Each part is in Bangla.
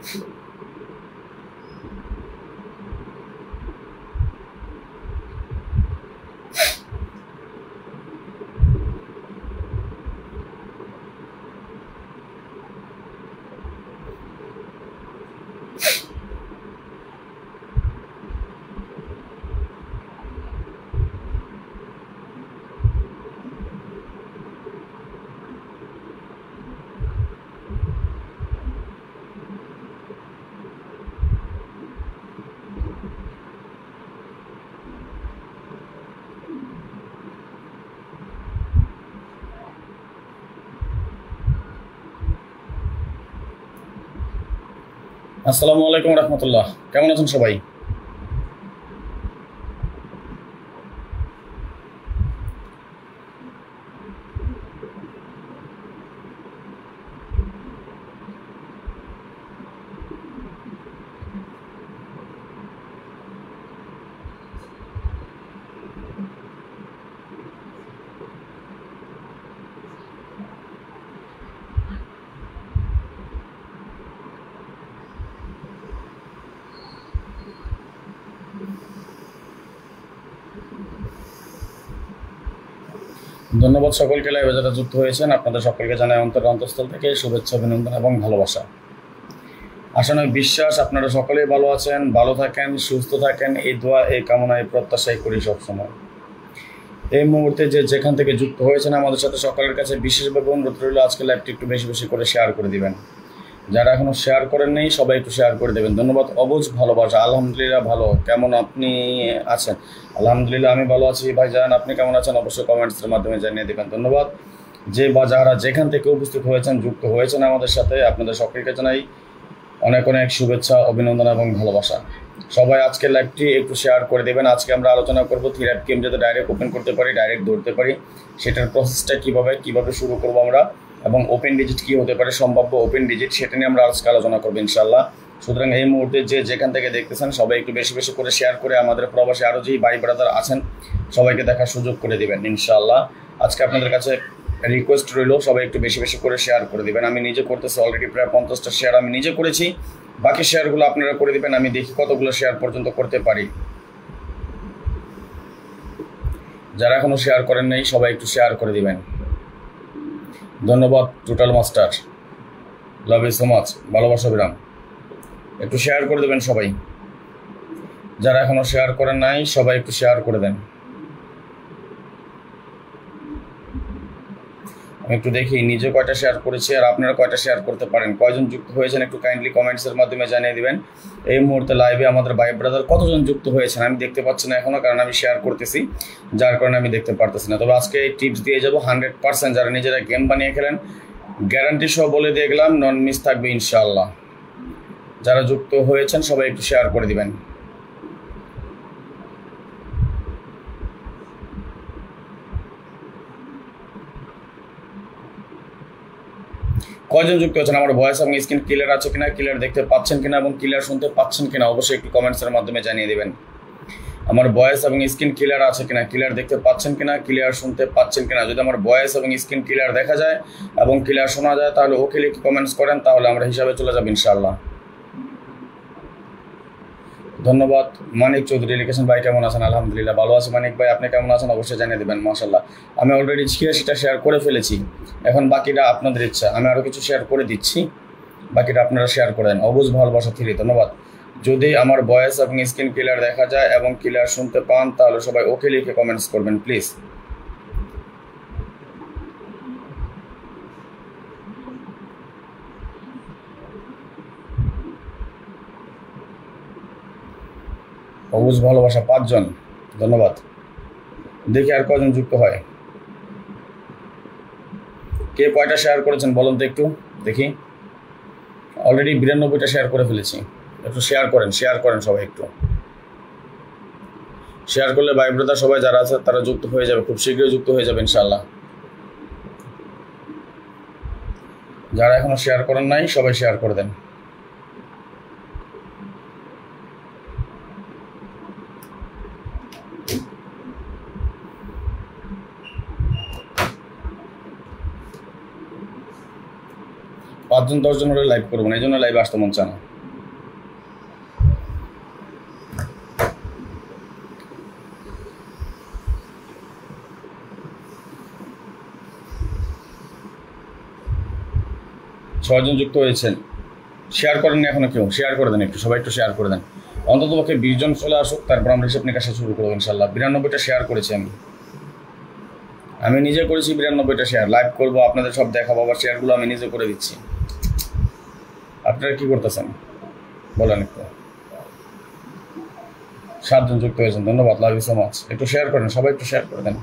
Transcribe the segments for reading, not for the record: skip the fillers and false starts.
আসসালামু আলাইকুম রহমতুল্লাহ, কেমন আছেন সবাই? ধন্যবাদ সকলকে লাইভে যারা যুক্ত হয়েছেন। আপনাদের সকলকে জানাই অন্তঃস্থল থেকে শুভেচ্ছা, অভিনন্দন এবং ভালোবাসা। আশা নয় বিশ্বাস আপনারা সকলেই ভালো আছেন, ভালো থাকেন, সুস্থ থাকেন, এই দোয়া এই কামনা এই প্রত্যাশাই করি সবসময়। এই মুহূর্তে যে যেখান থেকে যুক্ত হয়েছেন আমাদের সাথে সকলের কাছে বিশেষভাবে অনুরোধ রইল আজকে লাইভটি একটু বেশি বেশি করে শেয়ার করে দিবেন। যারা এখনো শেয়ার করেন নেই সবাই একটু শেয়ার করে দেবেন। ধন্যবাদ। অবুঝ ভালোবাসা। আলহামদুলিল্লাহ ভালো। কেমন আপনি আছেন? আলহামদুলিল্লাহ আমি ভালো আছি ভাইজান, আপনি কেমন আছেন অবশ্যই কমেন্টসের মাধ্যমে জানিয়ে দেবেন। ধন্যবাদ। যে বা যারা যেখান থেকে উপস্থিত হয়েছেন যুক্ত হয়েছেন আমাদের সাথে আপনাদের সকলকে জানাই অনেক অনেক শুভেচ্ছা, অভিনন্দন এবং ভালোবাসা। সবাই আজকের লাইভটি একটু শেয়ার করে দেবেন। আজকে আমরা আলোচনা করব থ্রেড গেম যাতে ডাইরেক্ট ওপেন করতে পারি, ডাইরেক্ট ধরতে পারি, সেটার প্রসেসটা কিভাবে শুরু করব আমরা, এবং ওপেন ডিজিট কি হতে পারে, সম্ভাব্য ওপেন ডিজিট, সেটা নিয়ে আমরা আজকে আলোচনা করবো ইনশাআল্লাহ। সুতরাং এই মুহূর্তে যে যেখান থেকে দেখতেছেন সবাই একটু বেশি বেশি করে শেয়ার করে আমাদের প্রবাসী আরও যেই ভাই ব্রাদার আছেন সবাইকে দেখার সুযোগ করে দিবেন ইনশাআল্লাহ। আজকে আপনাদের কাছে রিকোয়েস্ট রইল সবাই একটু বেশি বেশি করে শেয়ার করে দিবেন। আমি নিজে করতেছি, অলরেডি প্রায় 50টা শেয়ার আমি নিজে করেছি, বাকি শেয়ারগুলো আপনারা করে দিবেন। আমি দেখি কতগুলো শেয়ার পর্যন্ত করতে পারি। যারা এখনো শেয়ার করেন নাই সবাই একটু শেয়ার করে দিবেন। ধন্যবাদ total master, love you so much, ভালোবাসা বিরাম। একটু শেয়ার করে দেবেন সবাই। যারা এখনো শেয়ার করেন নাই সবাই একটু শেয়ার করে দেন। আমি একটু দেখি নিজে কয়টা শেয়ার করেছি আর আপনারা কয়টা শেয়ার করতে পারেন, কয়জন যুক্ত হয়েছেন একটু কাইন্ডলি কমেন্টসের মাধ্যমে জানিয়ে দিবেন। এই মুহূর্তে লাইভে আমাদের ভাই ব্রাদার কতজন যুক্ত হয়েছেন আমি দেখতে পাচ্ছি না এখনো, কারণ আমি শেয়ার করতেছি, যার কারণে আমি দেখতে পারতেছি না। তবে আজকে এই টিপস দিয়ে যাবো 100%। যারা নিজেরা গেম বানিয়ে খেলেন গ্যারান্টি সহ বলে দিয়ে গেলাম, নন মিস থাকবে ইনশাআল্লাহ। যারা যুক্ত হয়েছেন সবাই একটু শেয়ার করে দিবেন। কয়জন যুক্ত হয়েছেন? আমার ভয়েস এবং স্ক্রিন ক্লিয়ার আছে কিনা, ক্লিয়ার দেখতে পাচ্ছেন কিনা এবং ক্লিয়ার শুনতে পাচ্ছেন কিনা অবশ্যই একটু কমেন্টসের মাধ্যমে জানিয়ে দেবেন। আমার ভয়েস এবং স্ক্রিন ক্লিয়ার আছে কিনা, ক্লিয়ার দেখতে পাচ্ছেন কিনা, ক্লিয়ার শুনতে পাচ্ছেন কিনা। যদি আমার ভয়েস এবং স্ক্রিন ক্লিয়ার দেখা যায় এবং ক্লিয়ার শোনা যায় তাহলে ওকে লিখে কমেন্টস করেন, তাহলে আমরা হিসাবে চলে যাব ইনশাআল্লাহ। ধন্যবাদ। মানিক চৌধুরী লিখেছেন ভাই কেমন আছেন? আলহামদুলিল্লাহ ভালো আছি মানিক ভাই, আপনি কেমন আছেন অবশ্যই জানিয়ে দেবেন। মাশাআল্লাহ আমি অলরেডি 86টা শেয়ার করে ফেলেছি, এখন বাকিটা আপনাদের ইচ্ছা, আমি আরও কিছু শেয়ার করে দিচ্ছি, বাকিটা আপনারা শেয়ার করে দেন। অবুঝ ভালোবাসা থ্রি, ধন্যবাদ। যদি আমার ভয়েস এবং স্ক্রিন ক্লিয়ার দেখা যায় এবং ক্লিয়ার শুনতে পান তাহলে সবাই ওকে লিখে কমেন্টস করবেন প্লিজ। অবুঝ ভালোবাসা 5 জন, ধন্যবাদ। দেখি আর কজন যুক্ত হয়, কে কয়টা শেয়ার করেছেন বলুন তো একটু দেখি। অলরেডি 92টা শেয়ার করে ফেলেছি, একটু শেয়ার করেন সবাই একটু শেয়ার করলে ভাই ব্রাদার সবাই যারা আছে তারা যুক্ত হয়ে যাবে, খুব শীঘ্রই যুক্ত হয়ে যাবে ইনশাআল্লাহ। যারা এখনো শেয়ার করেন নাই সবাই শেয়ার করে দেন। পাঁচজন 10 জন হলে লাইভ করবো না, এই জন্য লাইভ আসতে মন চায় না। 6 জন যুক্ত হয়েছেন। শেয়ার করেন এখনো কেউ, শেয়ার করে দেন একটু, সবাই একটু শেয়ার করে দেন। অন্তত পক্ষে 20 জন চলে আসুক, তারপর আমরা হিসাব নিকাশে শুরু করবো ইনশাল্লাহ। 92টা শেয়ার করেছি আমি নিজে করেছি 92টা শেয়ার। লাইভ করবো, আপনাদের সব দেখাবো, আবার শেয়ারগুলো আমি নিজে করে দিচ্ছি। আপনারা কি করতেছেন বলেন একটু। 7 জন যুক্ত হয়েছেন, ধন্যবাদ, লাভ ইউ সো মাচ। একটু শেয়ার করেন, সবাই একটু শেয়ার করে দেন।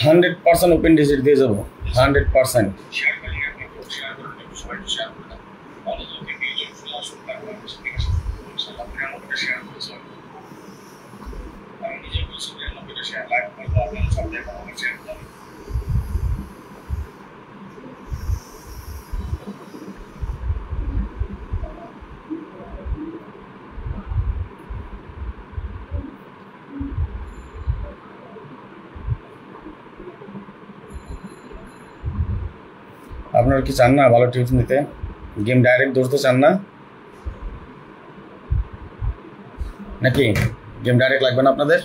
100% ওপেন ডিজিট দিয়ে যাবো, 100%। আপনারা কি চান না ভালো টিপস নিতে? গেম ডাইরেক্ট ধরতে চান না নাকি? গেম ডাইরেক্ট লাগবে না আপনাদের?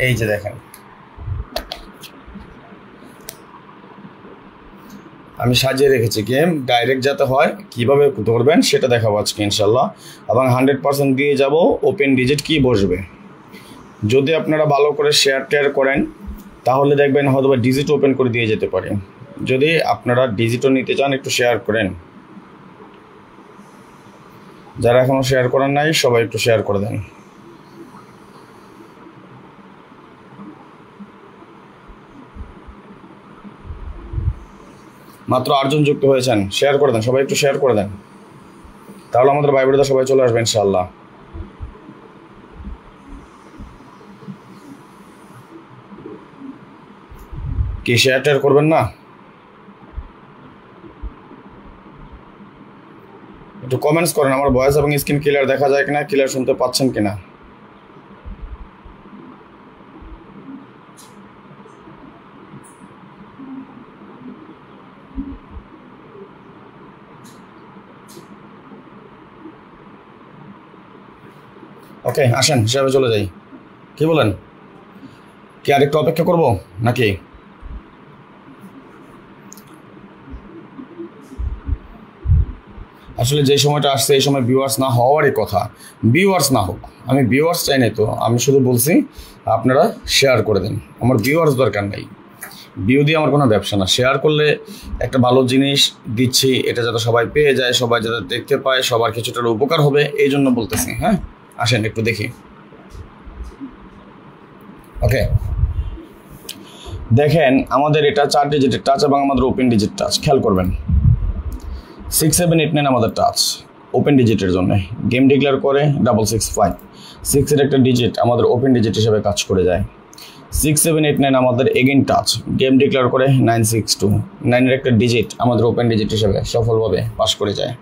এই যে দেখেন, আমি সাজিয়ে রেখেছি গেম ডাইরেক্ট যাতে হয়, কিভাবে ধরবেন সেটা দেখাবো আজকে ইনশাল্লাহ। এবং 100% দিয়ে যাব ওপেন ডিজিট কি বসবে। যদি আপনারা ভালো করে শেয়ার টেয়ার করেন তাহলে দেখবেন হয়তো বা ডিজিট ওপেন করে দিয়ে যেতে পারে। যদি আপনারা ডিজিটও নিতে চান একটু শেয়ার করেন। যারা এখনো শেয়ার করেন নাই সবাই একটু শেয়ার করে দেন। মাত্র 8 জন যুক্ত হয়েছেন, শেয়ার করে দেন, সবাই একটু শেয়ার করে দেন, তাহলে আমাদের ভাই বোনেরা সবাই চলে আসবে ইনশাআল্লাহ। কি শেয়ার টেয়ার করবেন না? একটু কমেন্টস করেন, আমার ভয়েস এবং স্ক্রিন ক্লিয়ার দেখা যায় কিনা, ক্লিয়ার শুনতে পাচ্ছেন কিনা। ওকে, আসেন হিসাবে চলে যাই, কি বলেন? কি আরেকটু অপেক্ষা করবো নাকি? আসলে যে সময়টা আসছে এই সময় ভিউয়ার্স না হওয়ারই কথা, ভিউয়ার্স না হোক, আমি ভিউয়ার্স চাই না তো, আমি শুধু বলছি আপনারা শেয়ার করে দেন। আমার ভিউয়ার্স দরকার নেই, ভিউ দিয়ে আমার কোনো ব্যবসা না। শেয়ার করলে একটা ভালো জিনিস দিচ্ছি, এটা যাতে সবাই পেয়ে যায়, সবাই যাতে দেখতে পায়, সবার কিছুটা উপকার হবে, এই জন্য বলতেছি। হ্যাঁ, আসেন একটু দেখি। ওকে, দেখেন আমাদের এটা 4 ডিজিটের টাচ এবং আমাদের ওপেন ডিজিট টাচ, খেয়াল করবেন। 6, 7, 8, 9 আমাদের টাচ ওপেন ডিজিটের জন্য। গেম ডিক্লেয়ার করে 665, 6 এর একটা ডিজিট আমাদের ওপেন ডিজিট হিসেবে কাজ করে যায়। 6, 7, 8, 9 আমাদের এগেইন টাচ, গেম ডিক্লেয়ার করে 962, 9 এর একটা ডিজিট আমাদের ওপেন ডিজিট হিসেবে সফলভাবে পাস করে যায়।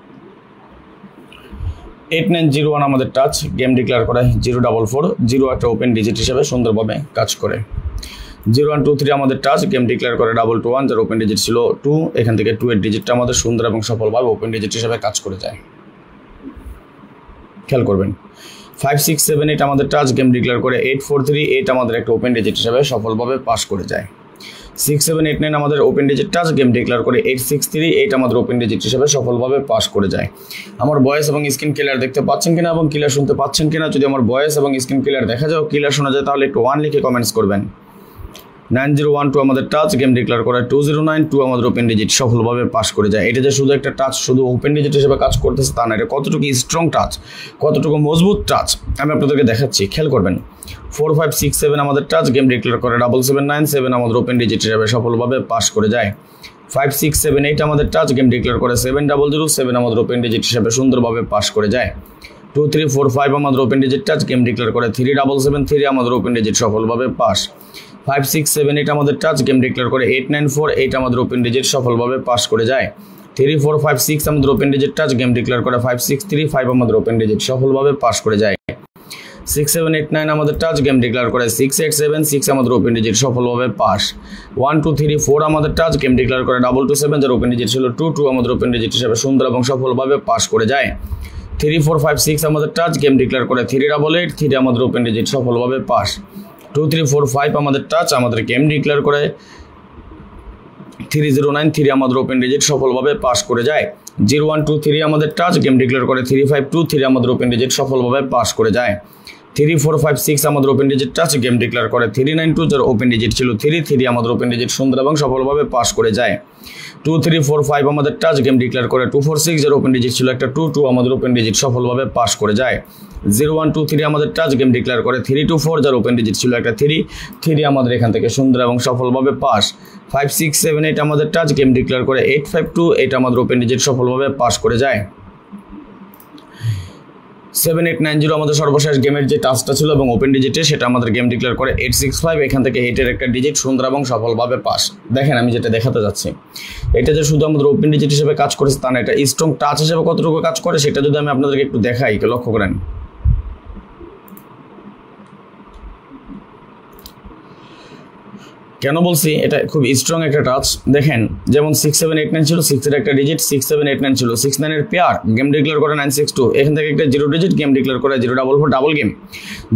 8901 আমাদের টাচ, গেম ডিক্লেয়ার করে 044, 0 একটা ওপেন ডিজিট হিসেবে সুন্দরভাবে কাজ করে। 0123 আমাদের টাচ, গেম ডিক্লেয়ার করে 221, যার ওপেন ডিজিট ছিল 2, এখান থেকে 2 এর ডিজিটটা আমাদের সুন্দর এবং সফলভাবে ওপেন ডিজিট হিসেবে কাজ করে যায়, খেয়াল করবেন। 5, 6, 7, 8 আমাদের টাচ, গেম ডিক্লেয়ার করে 843, 8 আমাদের একটা ওপেন ডিজিট হিসেবে সফলভাবে পাস করে যায়। 6, 7, 8, 9 আমাদের open digit touch, game declare করে 863, 8 আমাদের ওপেন ডিজিট হিসেবে সফলভাবে পাস করে যায়। আমার ভয়েস এবং স্ক্রিন ক্লিয়ার দেখতে পাচ্ছেন কিনা এবং ক্লিয়ার শুনতে পাচ্ছেন কিনা? যদি আমার ভয়েস এবং স্ক্রিন ক্লিয়ার দেখা যায়, ক্লিয়ার শোনা যায়, তাহলে একটু 1 লিখে কমেন্টস করবেন। 9012 আমাদের টাচ, গেম ডিক্লেয়ার করে 2092 আমাদের ওপেন ডিজিট সফলভাবে পাস করে যায়। এটা যে শুধু একটা টাচ, শুধু ওপেন ডিজিট হিসেবে কাজ করতেছে তা না, এটা কতটুকু স্ট্রং টাচ, কতটুকু মজবুত টাচ আমি আপনাদেরকে দেখাচ্ছি, খেয়াল করবেন। 4, 5, 6, 7 আমাদের টাচ, গেম ডিক্লেয়ার করে 7797 আমাদের ওপেন ডিজিট হিসেবে সফলভাবে পাস করে যায়। 5, 6, 7, 8 আমাদের টাচ, গেম ডিক্লেয়ার করে 7007 আমাদের ওপেন ডিজিট হিসেবে সুন্দরভাবে পাস করে যায়। 2, 3, 4, 5 আমাদের open digit touch, game declare করে 3773 আমাদের ওপেন ডিজিট সফলভাবে পাস। 5, 6, 7, 8 আমাদের টাচ, গেম ডিক্লেয়ার করে 8948 আমাদের ওপেন ডিজিট সফলভাবে পাস করে যায়। 3, 4, 5, 6 আমাদের open digit touch, game declare করে 5635 আমাদের ওপেন ডিজিট সফলভাবে পাস করে যায়। 6, 7, 8, 9 আমাদের টাচ, গেম ডিক্লেয়ার করে 6876 আমাদের ওপেন ডিজিট সফলভাবে পাস। 1, 2, 3, 4 আমাদের টাচ, গেম ডিক্লেয়ার করে 227, যার ওপেন ডিজিট ছিল 22 আমাদের ওপেন ডিজিট হিসেবে সুন্দর এবং সফলভাবে পাস করে যায়। 3, 4, 5, 6 আমাদের টাচ, গেম ডিক্লেয়ার করে 388, আমাদের ওপেন ডিজিট সফলভাবে পাস। 2 3 4 5 আমাদের টাচ, আমাদের গেম ডিক্লেয়ার করে 3093 আমাদের ওপেন ডিজিট সফলভাবে পাস করে যায়। 0123 আমাদের টাচ, গেম ডিক্লেয়ার করে 3523 আমাদের ওপেন ডিজিট সফলভাবে পাস করে যায়। 3456 আমাদের open digit touch, game declare করে 3920 যার ওপেন ডিজিট ছিল 33 আমাদের ওপেন ডিজিট সুন্দর এবং সফলভাবে পাস করে যায়। 2345 আমাদের টাচ, গেম ডিক্লেয়ার করে 246 যার ওপেন ডিজিট ছিল একটা 22 আমাদের ওপেন ডিজিট সফলভাবে পাস করে যায়। 0123 আমাদের টাচ, গেম ডিক্লেয়ার করে 324 যার ওপেন ডিজিট ছিল একটা 3 আমাদের এখান থেকে সুন্দর এবং সফলভাবে পাস। 5678 আমাদের টাচ, গেম ডিক্লেয়ার করে 8528 আমাদের ওপেন ডিজিট সফলভাবে পাস করে যায়। 7890 আমাদের সর্বশেষ গেমের যে টাচটা ছিল এবং ওপেন ডিজিটে সেটা আমাদের গেম ডিক্লেয়ার করে 865, এখান থেকে 8-এর একটা ডিজিট সুন্দর এবং সফলভাবে পাস। দেখেন আমি যেটা দেখাতে যাচ্ছি, এটা যে শুধু আমাদের ওপেন ডিজিট হিসেবে কাজ করেছে তা না, এটা স্ট্রং টাচ হিসেবে কতটুকু কাজ করে সেটা যদি আমি আপনাদেরকে একটু দেখাই, লক্ষ্য করেন। কেন বলছি এটা খুব স্ট্রং একটা টাচ, দেখেন যেমন 6789 ছিল 6-এর একটা ডিজিট, 6789 ছিল 69-এর পেয়ার, গেম ডিক্লেয়ার করে 962, এখান থেকে একটা 0 ডিজিট, গেম ডিক্লেয়ার করে 044 ডাবল গেম।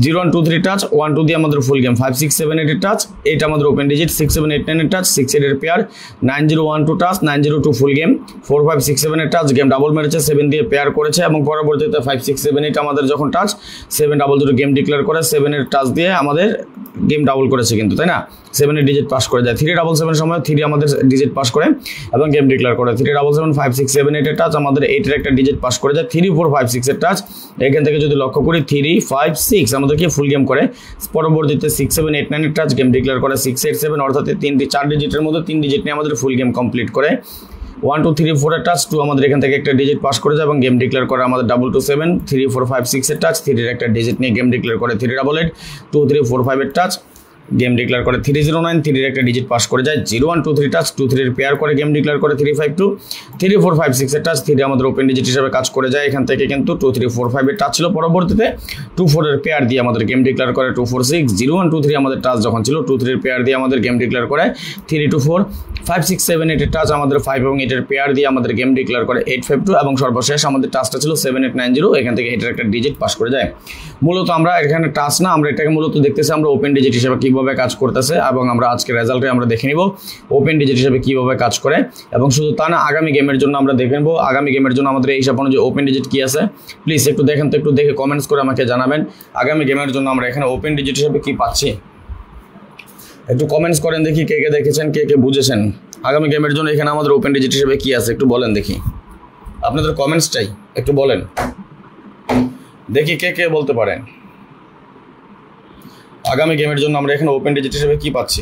0123 টাচ 12 দিয়ে আমাদের ফুল গেম। 5678 টাচ, 8 আমাদের ওপেন ডিজিট, 6789 টাচ, 68-এর pair, 9012 touch, 902 full game. 4567 touch, game double মেরেছে, 7 দিয়ে পেয়ার করেছে এবং পরবর্তীতে 5678 আমাদের যখন টাচ 700 গেম ডিক্লেয়ার করে 7-এর টাচ দিয়ে আমাদের গেম ডাবল করেছে কিন্তু, তাই না? 7-এর ডিজিট পাস করে যায়। 377 সময় 3 আমাদের ডিজিট পাস করে এবং গেম ডিক্লেয়ার করে 377 5678 এর টাচ আমাদের 8-এর একটা ডিজিট পাস করে যায়। 3456 এর টাচ, এখান থেকে যদি লক্ষ্য করি 356 আমাদেরকে ফুল গেম করে। পরবর্তীতে 6789 এর টাচ, গেম ডিক্লেয়ার করে 687, অর্থাৎ 4 ডিজিটের মধ্যে 3 ডিজিট নিয়ে আমাদের ফুল গেম কমপ্লিট করে। 1234 এর টাচ 2 আমাদের এখান থেকে একটা ডিজিট পাস করে যায় এবং গেম ডিক্লেয়ার করে আমাদের 227। 3456 এর টাচ, 3-এর একটা ডিজিট নিয়ে গেম ডিক্লেয়ার করে 388। 2345 এর টাচ, গেম ডিক্লেয়ার করে 309, 3-এর একটা ডিজিট পাস করে যায়। 0123 টাচ 23-এর পেয়ার করে গেম ডিক্লেয়ার করে 352। 3456 এর টাচ, 3 আমাদের ওপেন ডিজিট হিসেবে কাজ করে যায়, এখান থেকে কিন্তু 2345 এর টাচ ছিল। পরবর্তীতে 24-এর পেয়ার দিয়ে আমাদের গেম ডিক্লেয়ার করে 246। 0123 আমাদের টাচ যখন ছিল 23-এর পেয়ার দিয়ে আমাদের গেম ডিক্লেয়ার করে 324। 5678 এর টাচ আমাদের 5 এবং 8-এর পেয়ার দিয়ে আমাদের গেম ডিক্লেয়ার করে 852 এবং সর্বশেষ আমাদের টাচটা ছিল 7890, এখান থেকে 8-এর একটা ডিজিট পাস করে যায়। মূলত আমরা এখানে টাচ না, আমরা এটাকে মূলত দেখতেছি আমরা ওপেন ডিজিট হিসেবে কিভাবে কাজ করতেছে এবং আমরা আজকে রেজাল্টে আমরা দেখে নিব ওপেন ডিজিট হিসেবে কিভাবে কাজ করে। এবং শুধু তা না, আগামী গেমের জন্য আমরা দেখে নেব আগামী গেমের জন্য আমাদের এই হিসাব অনুযায়ী ওপেন ডিজিট কি আছে। প্লিজ একটু দেখেন তো, একটু দেখে কমেন্টস করে আমাকে জানাবেন আগামী গেমের জন্য আমরা এখানে ওপেন ডিজিট হিসেবে কি পাচ্ছি। একটু কমেন্টস করেন দেখি কে কে দেখেছেন, কে কে বুঝেছেন আগামী গেমের জন্য এখানে আমাদের ওপেন ডিজিট হিসেবে কি আছে, একটু বলেন দেখি। আপনাদের কমেন্টস চাই, একটু বলেন দেখি কে কে বলতে পারেন আগামী গেমের জন্য আমরা এখানে ওপেন ডিজিট হিসেবে কি পাচ্ছি।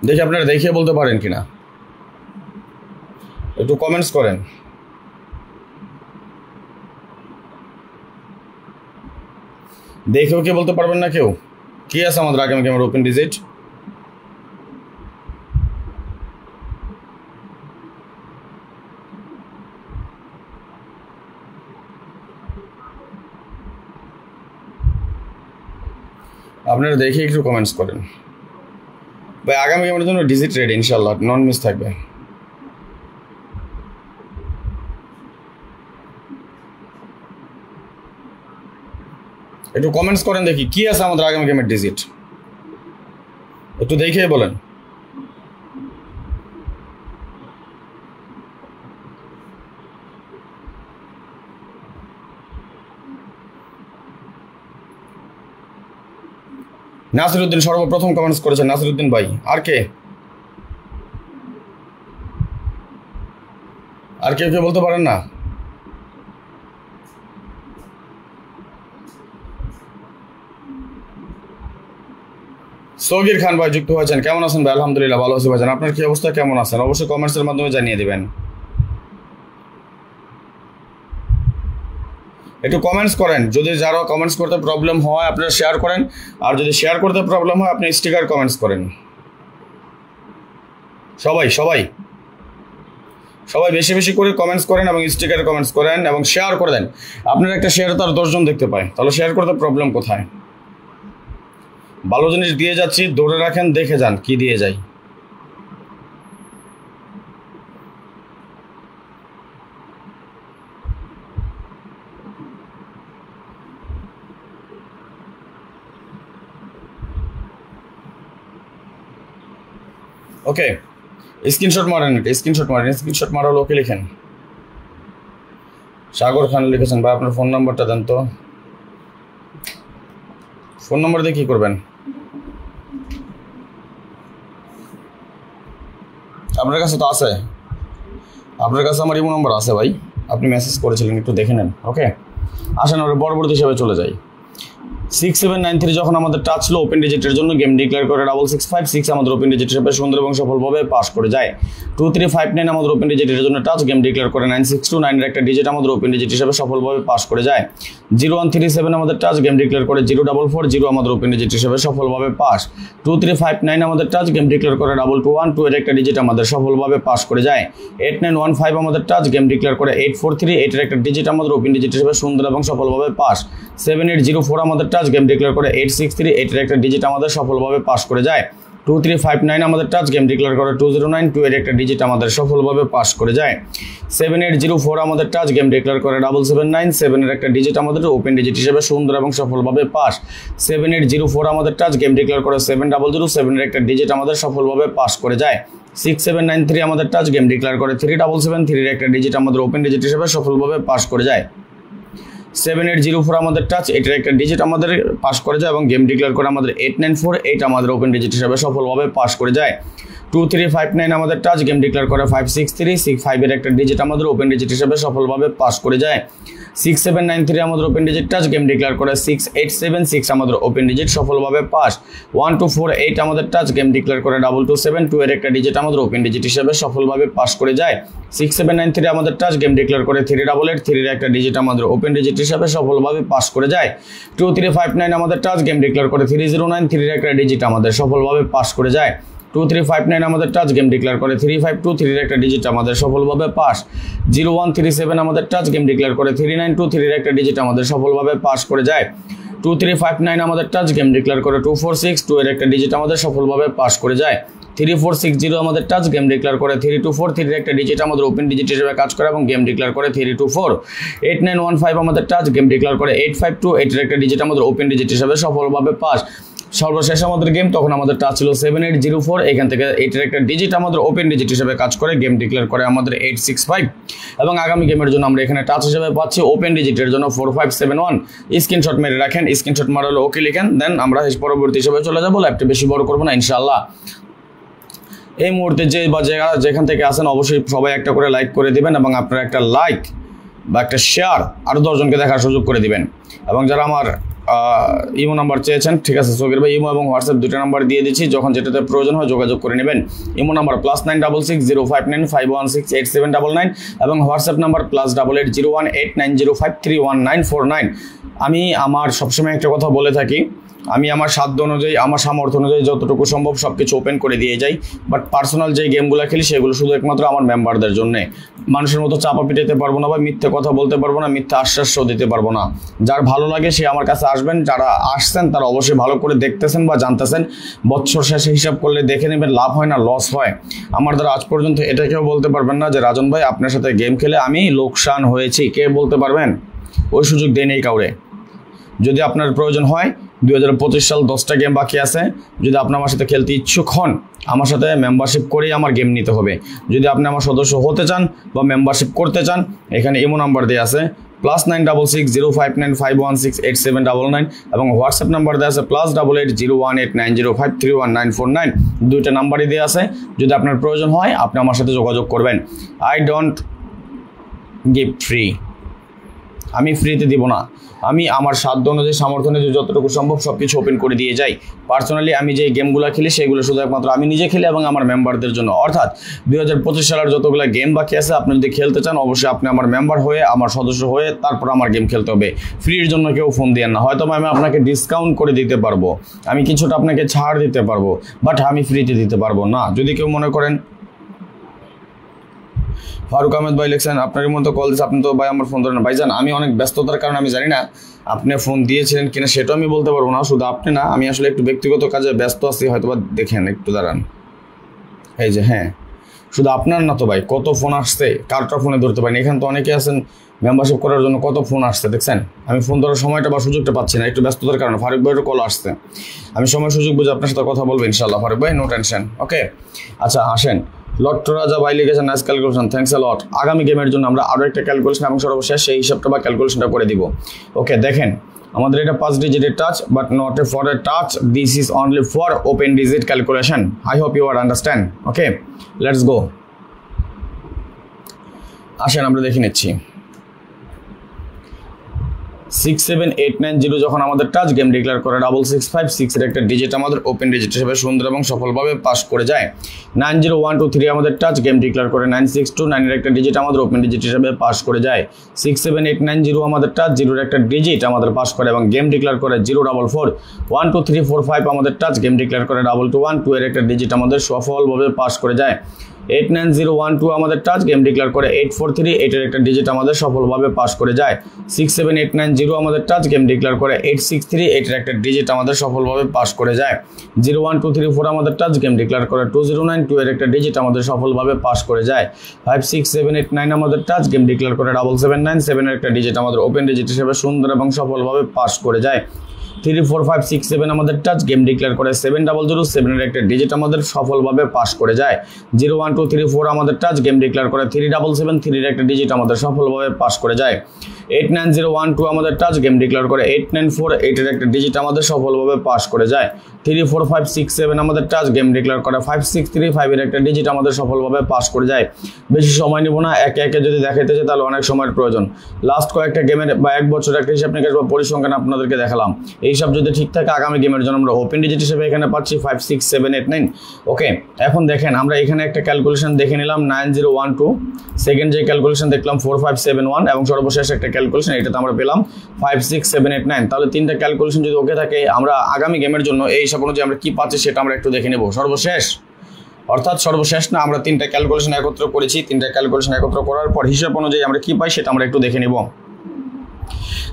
দেখি আপনারা দেখিয়ে বলতে পারেন কিনা, একটু কমেন্টস করেন। দেখেও কে বলতে পারবেন না কেউ কি আছে আমাদের আগামী গেমের ওপেন ডিজিট। আপনারা দেখে একটু কমেন্টস করেন ভাই। আগামী গেমের জন্য ডিজিট রেডি ইনশাল্লাহ, নন মিস থাকবে। একটু কমেন্টস করেন দেখি কি আছে আমাদের আগামী গেমের ডিজিট, একটু দেখে বলেন। নাসিরউদ্দিন সর্বপ্রথম কমেন্টস করেছেন, নাসিরউদ্দিন ভাই। আর কে কেউ বলতে পারেন না? সগির খান ভাই যুক্ত হয়েছেন, কেমন আছেন ভাই? আলহামদুলিল্লাহ ভালো আছি ভাইজান, আপনার কি অবস্থা, কেমন আছেন? অবশ্যই কমেন্টসের মাধ্যমে জানিয়ে দেবেন। একটু কমেন্টস করেন, যদি যারা কমেন্টস করতে প্রবলেম হয় আপনারা শেয়ার করেন, আর যদি শেয়ার করতে প্রবলেম হয় আপনি স্টিকার কমেন্টস করেন। সবাই বেশি বেশি করে কমেন্টস করেন এবং স্টিকারে কমেন্টস করেন এবং শেয়ার করে দেন। আপনার একটা শেয়ারে তো আর 10 জন দেখতে পায়, তাহলে শেয়ার করতে প্রবলেম কোথায়? ভালো জিনিস দিয়ে যাচ্ছি, ধরে রাখেন, দেখে যান কি দিয়ে যাই। ওকে, স্ক্রিনশট মারেন, স্ক্রিনশট মারা হলো ওকে লিখেন। সাগর খান লিখেছেন ভাই আপনার ফোন নাম্বারটা দেন তো। ফোন নাম্বার দিয়ে কী করবেন? আপনার কাছে তো আছে, আপনার কাছে আমার ইমো নাম্বার আছে ভাই, আপনি মেসেজ করেছিলেন, একটু দেখে নেন। ওকে, আসেন আমরা পরবর্তী হিসাবে চলে যাই। 6793 যখন আমাদের টাচ ছিল ওপেন ডিজিটের জন্য, গেম ডিক্লেয়ার করে 6656 আমাদের ওপেন ডিজিট হিসেবে সুন্দর এবং সফলভাবে পাস করে যায়। 2359 আমাদের ওপেন ডিজিটের জন্য টাচ, গেম ডিক্লেয়ার করে 9629 এর একটা ডিজিট আমাদের ওপেন ডিজিট হিসেবে সফলভাবে পাস করে যায়। 0137 আমাদের টাচ, গেম ডিক্লেয়ার করে 0440 আমাদের ওপেন ডিজিট হিসেবে সফলভাবে পাস। 2359 আমাদের টাচ, গেম ডিক্লেয়ার করে 2212 এর একটা ডিজিট আমাদের সফলভাবে পাস করে যায়। 8915 আমাদের টাচ, গেম ডিক্লেয়ার করে 8438 এর একটা ডিজিট আমাদের ওপেন ডিজিট হিসেবে সুন্দর এবং সফলভাবে পাস। 7804 আমাদের টাচ, গেম ডিক্লেয়ার করে 8638 এর একটা ডিজিট আমাদের সফলভাবে পাস করে যায়। 2359 আমাদের টাচ, গেম ডিক্লেয়ার করে 2092 এর একটা ডিজিট আমাদের সফলভাবে পাস করে যায়। 7804 আমাদের টাচ, গেম ডিক্লেয়ার করে 7797 এর একটা ডিজিট আমাদের ওপেন ডিজিট হিসেবে সুন্দর এবং সফলভাবে পাস। 7804 আমাদের টাচ, গেম ডিক্লেয়ার করে 7007 এর একটা ডিজিট আমাদের সফলভাবে পাস করে যায়। 6793 আমাদের টাচ, গেম ডিক্লেয়ার করে 3773 এর একটা ডিজিট আমাদের ওপেন ডিজিট হিসেবে সফলভাবে পাস করে যায়। 7804 আমাদের টাচ, এটার একটা ডিজিট আমাদের পাস করে যায় এবং গেম ডিক্লেয়ার করে আমাদের 8948 আমাদের ওপেন ডিজিট হিসেবে সফলভাবে পাস করে যায়। 2359 আমাদের টাচ, গেম ডিক্লেয়ার করে 56365 এর একটা ডিজিট আমাদের ওপেন ডিজিট হিসেবে সফলভাবে পাস করে যায়। 6793 আমাদের open digit touch, game declare করে 6876 আমাদের ওপেন ডিজিট সফলভাবে পাস। 1248 আমাদের টাচ, গেম ডিক্লেয়ার করে 2272 এর একটা ডিজিট আমাদের ওপেন ডিজিট হিসেবে সফলভাবে পাস করে যায়। 6793 আমাদের টাচ, গেম ডিক্লেয়ার করে 3883 এর একটা ডিজিট আমাদের ওপেন ডিজিট হিসেবে সফলভাবে পাস করে যায়। 2359 আমাদের টাচ, গেম ডিক্লেয়ার করে 3093 এর একটা ডিজিট আমাদের সফলভাবে পাস করে যায়। 2359 আমাদের টাচ, গেম ডিক্লেয়ার করে 3523 এর একটা ডিজিট আমাদের সফলভাবে পাস। 0137 আমাদের টাচ, গেম ডিক্লেয়ার করে 3923 এর একটা ডিজিট আমাদের সফলভাবে পাস করে যায়। 2359 আমাদের টাচ, গেম ডিক্লেয়ার করে 2462 এর একটা ডিজিট আমাদের সফলভাবে পাস করে যায়। 3460 আমাদের টাচ, গেম ডিক্লেয়ার করে 3243 এর একটা ডিজিট আমাদের ওপেন ডিজিট হিসেবে কাজ করে এবং গেম ডিক্লেয়ার করে 324। 8915 আমাদের টাচ, গেম ডিক্লেয়ার করে 8528 এর একটা ডিজিট আমাদের ওপেন ডিজিট হিসেবে সফলভাবে পাস। সর্বশেষ আমাদের গেম তখন আমাদের টাচ ছিল 7804, এখান থেকে এটার একটা ডিজিট আমাদের ওপেন ডিজিট হিসেবে কাজ করে, গেম ডিক্লেয়ার করে আমাদের 865 এবং আগামী গেমের জন্য আমরা এখানে টাচ হিসেবে পাচ্ছি ওপেন ডিজিটের জন্য 4571। স্ক্রিনশট মেরে রাখেন, স্ক্রিনশট মারালে ওকে লিখেন, দেন আমরা পরবর্তী হিসেবে চলে যাবো। ল্যাপটপ বেশি বড় করবো না ইনশাআল্লাহ। এই মুহূর্তে যে বা যেখান থেকে আসেন অবশ্যই সবাই একটা করে লাইক করে দিবেন এবং আপনারা একটা লাইক বা একটা শেয়ার আরও 10 জনকে দেখার সুযোগ করে দিবেন। এবং যারা আমার ইমো নাম্বার চেয়েছেন, ঠিক আছে সকির ভাই, ইমো এবং হোয়াটসঅ্যাপ দুটো নাম্বার দিয়ে দিচ্ছি, যখন যেটাতে প্রয়োজন হয় যোগাযোগ করে নেবেন। ইমো নাম্বার +966059516879 এবং হোয়াটসঅ্যাপ নাম্বার +88018905319499। আমি আমার সবসময় একটা কথা বলে থাকি, আমি আমার সাধ্য অনুযায়ী, আমার সামর্থ্য অনুযায়ী যতটুকু সম্ভব সব কিছু ওপেন করে দিয়ে যাই, বাট পার্সোনাল যে গেমগুলো খেলি সেগুলো শুধু একমাত্র আমার মেম্বারদের জন্য। মানুষের মতো চাপা পিটাতে পারবো না বা মিথ্যে কথা বলতে পারবো না, মিথ্যে আশ্বাসও দিতে পারবো না। যার ভালো লাগে সে আমার কাছে আসবেন, যারা আসছেন তারা অবশ্যই ভালো করে দেখতেছেন বা জানতেছেন। বছর শেষে হিসাব করলে দেখে নেবেন লাভ হয় না লস হয়। আমার দ্বারা আজ পর্যন্ত এটা কেউ বলতে পারবেন না যে রাজন ভাই আপনার সাথে গেম খেলে আমি লোকসান হয়েছি, কে বলতে পারবেন? ওই সুযোগ দেয় নেই কাউরে। যদি আপনার প্রয়োজন হয় 2025 সাল 10টা গেম বাকি আছে, যদি আপনি আমার সাথে খেলতে ইচ্ছুক হন আমার সাথে মেম্বারশিপ করেই আমার গেম নিতে হবে। যদি আপনি আমার সদস্য হতে চান বা মেম্বারশিপ করতে চান, এখানে ইমো নাম্বার দেওয়া আছে +966059516879 এবং হোয়াটসঅ্যাপ নাম্বার দেওয়া আছে +88018905319499। দুইটা নাম্বারই দেওয়া আছে। যদি আপনার প্রয়োজন হয় আপনি আমার সাথে যোগাযোগ করবেন। আই ডোন্ট গিভ ফ্রি, আমি ফ্রিতে দিব না। আমি আমার সাধ্য অনুযায়ী, সামর্থ্য অনুযায়ী যতটুকু সম্ভব সব কিছু ওপেন করে দিয়ে যাই। পার্সোনালি আমি যে গেমগুলো খেলি সেগুলো শুধু একমাত্র আমি নিজে খেলি এবং আমার মেম্বারদের জন্য। অর্থাৎ 2025 সালের যতগুলো গেম বাকি আছে আপনি যদি খেলতে চান অবশ্যই আপনি আমার মেম্বার হয়ে, আমার সদস্য হয়ে তারপর আমার গেম খেলতে হবে। ফ্রির জন্য কেউ ফোন দিয়েন না। হয়তো আমি আপনাকে ডিসকাউন্ট করে দিতে পারবো, আমি কিছুটা আপনাকে ছাড় দিতে পারবো, বাট আমি ফ্রিতে দিতে পারবো না। যদি কেউ মনে করেন ফারুক আহমেদ ভাই লিখছেন আপনার মতো কল দিচ্ছে, আপনি তো ভাই আমার ফোন ধরেন। ভাইজান আমি অনেক ব্যস্ততার কারণে আমি জানি না আপনি ফোন দিয়েছিলেন কিনা, সেটাও আমি বলতে পারবো না। শুধু আপনি না, আমি আসলে একটু ব্যক্তিগত কাজে ব্যস্ত আছি, হয়তো বা দেখেন একটু দাঁড়ান। এই যে হ্যাঁ, শুধু আপনার না তো ভাই, কত ফোন আসছে, কারটা ফোনে ধরতে পারেন। এখানে তো অনেকে আছেন মেম্বারশিপ করার জন্য কত ফোন আসছে দেখছেন। আমি ফোন ধরার সময়টা বা সুযোগটা পাচ্ছি না, একটু ব্যস্ততার কারণে। ফারুক ভাইয়ের কল আসছে, আমি সময় সুযোগ বুঝে আপনার সাথে কথা বলবো ইনশাল্লাহ ফারুক ভাই, নো টেনশন। ওকে, আচ্ছা আসেন। লট রাজা ভাই লিখেছেন নাইস ক্যালকুলেশন, থ্যাঙ্কস আ লট। আগামী গেমের জন্য আমরা আরও একটা ক্যালকুলেশন এবং সর্বশেষ সেই হিসাবটা বা ক্যালকুলেশনটা করে দিব। ওকে, দেখেন আমাদের এটা 5 ডিজিটের touch, but not a for a touch, this is only for open digit calculation. I hope you are understand. Okay, let's go. আসেন আমরা দেখে নিচ্ছি। 67890 যখন আমাদের টাচ গেম ডিক্লেয়ার করে 6656 এর একটা ডিজিট আমাদের ওপেন ডিজিট হিসেবে সুন্দর এবং সফলভাবে পাস করে যায়। 90123 আমাদের টাচ গেম ডিক্লেয়ার করে 9629 এর একটা ডিজিট আমাদের ওপেন ডিজিট হিসেবে পাস করে যায়। 67890 আমাদের টাচ 0 এর একটা ডিজিট আমাদের পাস করে এবং গেম ডিক্লেয়ার করে 044 12345 আমাদের টাচ গেম ডিক্লেয়ার করে 2212 এর একটা ডিজিট আমাদের সফলভাবে পাস করে যায়। 89012 আমাদের টাচ গেম ডিক্লেয়ার করে 8438 এর একটা ডিজিট আমাদের সফলভাবে পাস করে যায়। 67890 আমাদের টাচ গেম ডিক্লেয়ার করে 8638 এর একটা ডিজিট আমাদের সফলভাবে পাস করে যায়। 01234 আমাদের টাচ গেম ডিক্লেয়ার করে 2092 এর একটা ডিজিট আমাদের সফলভাবে পাস করে যায়। 56789 আমাদের টাচ গেম ডিক্লেয়ার করে 7797 এর একটা ডিজিট আমাদের ওপেন ডিজিট হিসেবে সুন্দর এবং সফলভাবে পাস করে যায়। 34567 আমাদের টাচ গেম ডিক্লেয়ার করে 7007 এর একটা ডিজিট আমাদের সফলভাবে পাস করে যায়। 01234 আমাদের টাচ গেম ডিক্লেয়ার করে 3773 এর একটা ডিজিট আমাদের সফলভাবে পাস করে যায়। 89012 আমাদের টাচ গেম ডিক্লেয়ার করে 8948 এর একটা ডিজিট আমাদের সফলভাবে পাস করে যায়। 34567 আমাদের টাচ গেম ডিক্লেয়ার করে 5635 এর একটা ডিজিট আমাদের সফলভাবে পাস করে যায়। বেশি সময় নিব না, একে একে যদি দেখাইতে চাই তাহলে অনেক সময়ের প্রয়োজন। লাস্ট কয়েকটা গেমের বা এক বছর একটা হিসাব নিকাশ বা পরিসংখ্যান আপনাদেরকে দেখালাম। এই সব যদি ঠিক থাকে আগামী গেমের জন্য আমরা ওপেন ডিজিট হিসেবে এখানে পাচ্ছি 56789। ওকে, এখন দেখেন আমরা এখানে একটা ক্যালকুলেশন দেখে নিলাম 9012, সেকেন্ড যে ক্যালকুলেশন দেখলাম 4571 এবং সর্বশেষ একটা ক্যালকুলেশন এটাতে আমরা পেলাম 56789। তাহলে তিনটা ক্যালকুলেশন যদি ওকে থাকে আমরা আগামী গেমের জন্য এই হিসাব অনুযায়ী আমরা কি পাচ্ছি সেটা আমরা একটু দেখে নেব। সর্বশেষ না, আমরা তিনটা ক্যালকুলেশন একত্র করেছি, তিনটা ক্যালকুলেশন একত্র করার পর হিসাব অনুযায়ী আমরা কি পাই সেটা আমরা একটু দেখে নেব।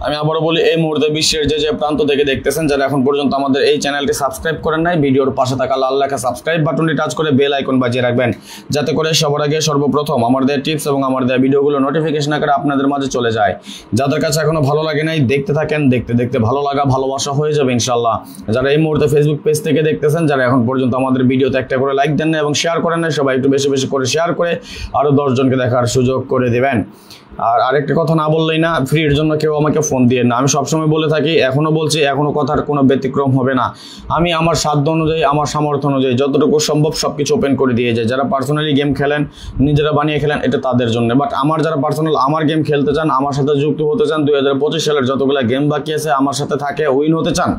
আমি আবারও বলি, এই মুহূর্তে বিশ্বের যে প্রান্ত থেকে দেখতেছেন, যারা এখন পর্যন্ত আমাদের এই চ্যানেলটি সাবস্ক্রাইব করেন নাই, ভিডিওর পাশে থাকা লাল লেখা সাবস্ক্রাইব বাটনটি টাচ করে বেল আইকন বাজিয়ে রাখবেন, যাতে করে সবার আগে সর্বপ্রথম আমাদের টিপস এবং আমাদের ভিডিওগুলো নোটিফিকেশন আকারে আপনাদের মাঝে চলে যায়। যাদের কাছে এখনো ভালো লাগে নাই, দেখতে থাকেন, দেখতে দেখতে ভালো লাগা ভালোবাসা হয়ে যাবে ইনশাল্লাহ। যারা এই মুহূর্তে ফেসবুক পেজ থেকে দেখতেছেন, যারা এখন পর্যন্ত আমাদের ভিডিওতে একটা করে লাইক দেন না এবং শেয়ার করেন না, সবাই একটু বেশি বেশি করে শেয়ার করে আরও 10 জনকে দেখার সুযোগ করে দেবেন। আর আরেকটা কথা না বললেই না, ফ্রির জন্য কেউ আমাকে ফোন দিয়ে না। আমি সবসময় বলে থাকি, এখনও বলছি, এখনও কথার কোনো ব্যতিক্রম হবে না। আমি আমার সাধ্য অনুযায়ী, আমার সামর্থ্য অনুযায়ী যতটুকু সম্ভব সব কিছু ওপেন করে দিয়ে যাই। যারা পার্সোনালি গেম খেলেন, নিজেরা বানিয়ে খেলেন, এটা তাদের জন্য। বাট আমার যারা পার্সোনাল আমার গেম খেলতে চান, আমার সাথে যুক্ত হতে চান, 2025 সালের যতগুলো গেম বাকি আছে আমার সাথে থাকে, উইন হতে চান,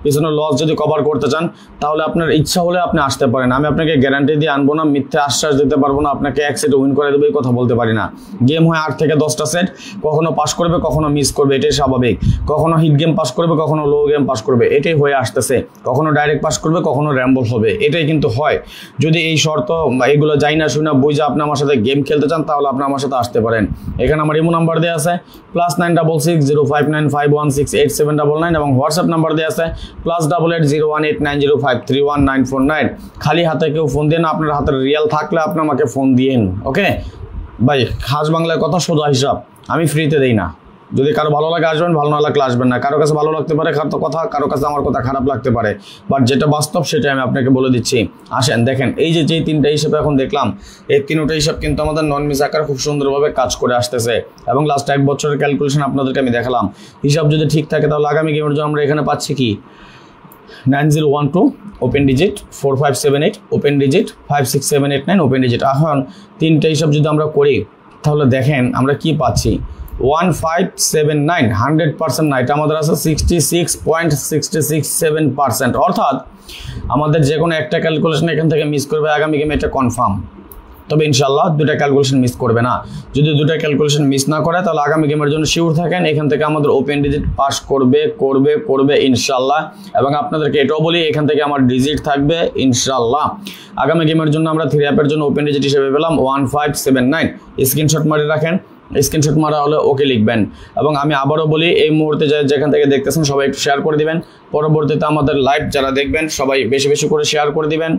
পিছনে লস যদি কভার করতে চান, তাহলে আপনার ইচ্ছা হলে আপনি আসতে পারেন। আমি আপনাকে গ্যারান্টি দিয়ে আনবো না, মিথ্যে আশ্বাস দিতে পারবো না, আপনাকে এক সেট উইন করে দেবো এই কথা বলতে পারি না। গেম হয় 8 থেকে 10টা সেট, কখনো পাস করবে, কখনো মিস করবে, এটাই স্বাভাবিক। কখনো হিট গেম পাস করবে, কখনো লো গেম পাস করবে, এটাই হয়ে আসতেছে। কখনো ডাইরেক্ট পাস করবে, কখনো র্যাম্বল হবে, এটাই কিন্তু হয়। যদি এই শর্ত এগুলো যাই না শুনে বুঝে আপনি আমার সাথে গেম খেলতে চান, তাহলে আপনি আমার সাথে আসতে পারেন। এখানে আমার ইমো নাম্বার দেওয়া আছে +966 0595168 এবং হোয়াটসঅ্যাপ নাম্বার দেওয়া আছে +88 01890531949। খালি হাতে কেউ ফোন দিয়ে না, আপনার হাতের রিয়াল থাকলে আপনি আমাকে ফোন দিয়েন। ওকে ভাই, খাস বাংলায় কথা, সোজা হিসাব, আমি ফ্রিতে দেই না। যদি কারো ভালো লাগে আসবেন, ভালো না লাগলে আসবেন না। কারো কাছে ভালো লাগতে পারে কথা, কারো কাছে আমার কথা খারাপ লাগতে পারে, বাট যেটা বাস্তব সেটাই আমি আপনাকে বলে দিচ্ছি। আসেন দেখেন, এই যে তিনটা হিসাব এখন দেখলাম, এই তিনটা হিসাব কিন্তু আমাদের নন মিস আকার খুব সুন্দরভাবে কাজ করে আসতেছে এবং লাস্ট 1 বছরের ক্যালকুলেশন আপনাদেরকে আমি দেখালাম। হিসাব যদি ঠিক থাকে তাহলে আগামী গেমের জন্য আমরা এখানে পাচ্ছি কি 9012 open digit, 4578 open digit, 56789 open digit. এখন তিনটা হিসাব যদি আমরা করি তাহলে দেখেন আমরা কি পাচ্ছি 1579, 100% না, এটা আমাদের আছে 66.667%। অর্থাৎ আমাদের যে কোনো একটা ক্যালকুলেশন এখান থেকে মিস করবে আগামী গেমে, এটা কনফার্ম। তবে ইনশাল্লাহ দুটা ক্যালকুলেশন মিস করবে না। যদি দুটা ক্যালকুলেশন মিস না করে তাহলে আগামী গেমের জন্য শিওর থাকেন, এখান থেকে আমাদের ওপেন ডিজিট পাস করবে ইনশাল্লাহ। এবং আপনাদেরকে এটাও বলি, এখান থেকে আমার ডিজিট থাকবে ইনশাল্লাহ। আগামী গেমের জন্য আমরা 3 অ্যাপের জন্য ওপেন ডিজিট হিসেবে পেলাম 1579। স্ক্রিনশট মারে রাখেন, স্ক্রিনশট মারা হলে ওকে লিখবেন। এবং আমি আবারও বলি, এই মুহূর্তে যেখান থেকে দেখতেছেন সবাই একটু শেয়ার করে দিবেন। পরবর্তীতে আমাদের লাইভ যারা দেখবেন সবাই বেশি বেশি করে শেয়ার করে দিবেন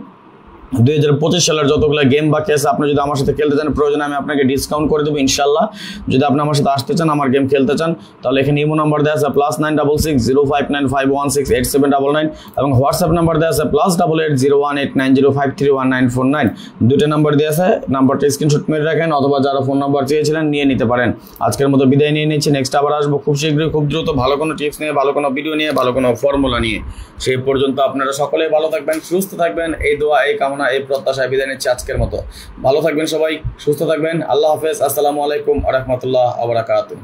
2025 সালের যতগুলো গেম বাকি আছে আপনি যদি আমার সাথে খেলতে চান প্রয়োজনে আমি আপনাকে ডিসকাউন্ট করে দেবো ইনশাল্লাহ। যদি আপনি আমার সাথে আসতে চান, আমার গেম খেলতে চান, তাহলে এখানে ইমো নাম্বার দেওয়া আছে +9660595168799 এবং হোয়াটসঅ্যাপ নাম্বার দেওয়া আছে +88018905319949। দুটো নাম্বার দেওয়া আছে, নাম্বারটা স্ক্রিনশট মেরে রাখেন অথবা যারা ফোন নাম্বার চেয়েছিলেন নিয়ে নিতে পারেন। আজকের মতো বিদায় নিয়ে নিচ্ছি, নেক্সট আবার আসবো খুব শীঘ্রই, খুব দ্রুত, ভালো কোনো টিপস নিয়ে, ভালো কোনো ভিডিও নিয়ে, ভালো কোনো ফর্মুলা নিয়ে। সেই পর্যন্ত আপনারা সকলেই ভালো থাকবেন, সুস্থ থাকবেন, এই দোয়া, এই কামনা, এই প্রত্যাশায় বিদায় নিচ্ছি আজকের মতো। ভালো থাকবেন সবাই, সুস্থ থাকবেন, আল্লাহ হাফেজ, আসসালামু আলাইকুম ওয়া রাহমাতুল্লাহি ওয়া বারাকাতুহু।